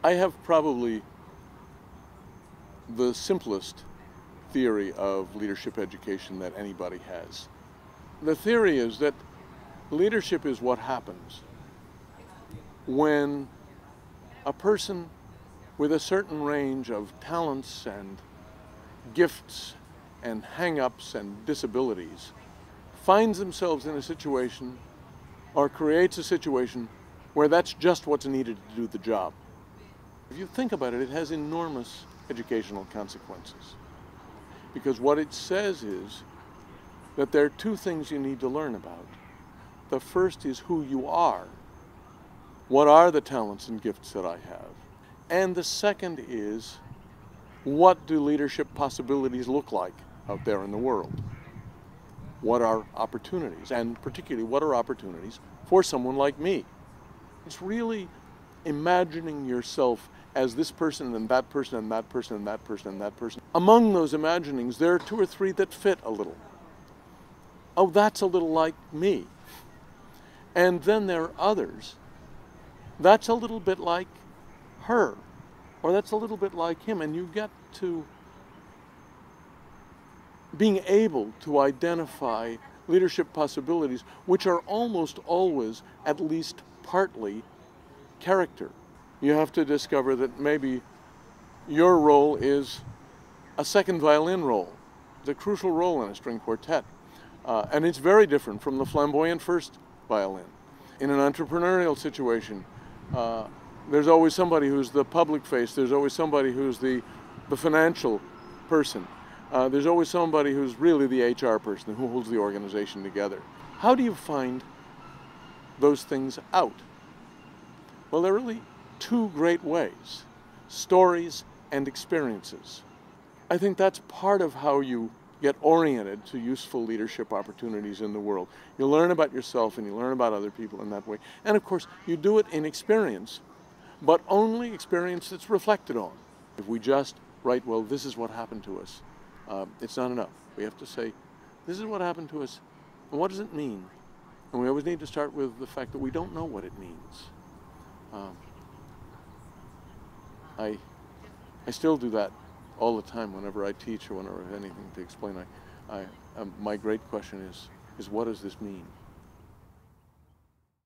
I have probably the simplest theory of leadership education that anybody has. The theory is that leadership is what happens when a person with a certain range of talents and gifts and hang-ups and disabilities finds themselves in a situation or creates a situation where that's just what's needed to do the job. If you think about it, it has enormous educational consequences. Because what it says is that there are two things you need to learn about. The first is who you are. What are the talents and gifts that I have? And the second is, what do leadership possibilities look like out there in the world? What are opportunities? And particularly, what are opportunities for someone like me? It's really imagining yourself as this person and that person and that person and that person and that person. Among those imaginings, there are two or three that fit a little. Oh, that's a little like me. And then there are others. That's a little bit like her, or that's a little bit like him, and you get to being able to identify leadership possibilities, which are almost always at least partly character. You have to discover that maybe your role is a second violin role. It's a crucial role in a string quartet. And it's very different from the flamboyant first violin. In an entrepreneurial situation, there's always somebody who's the public face. There's always somebody who's the financial person. There's always somebody who's really the HR person who holds the organization together. How do you find those things out? Well, there are really two great ways: stories and experiences. I think that's part of how you get oriented to useful leadership opportunities in the world. You learn about yourself and you learn about other people in that way. And of course, you do it in experience, but only experience that's reflected on. If we just write, well, this is what happened to us, it's not enough. We have to say, this is what happened to us, and what does it mean? And we always need to start with the fact that we don't know what it means. I still do that all the time whenever I teach or whenever I have anything to explain. My great question is what does this mean?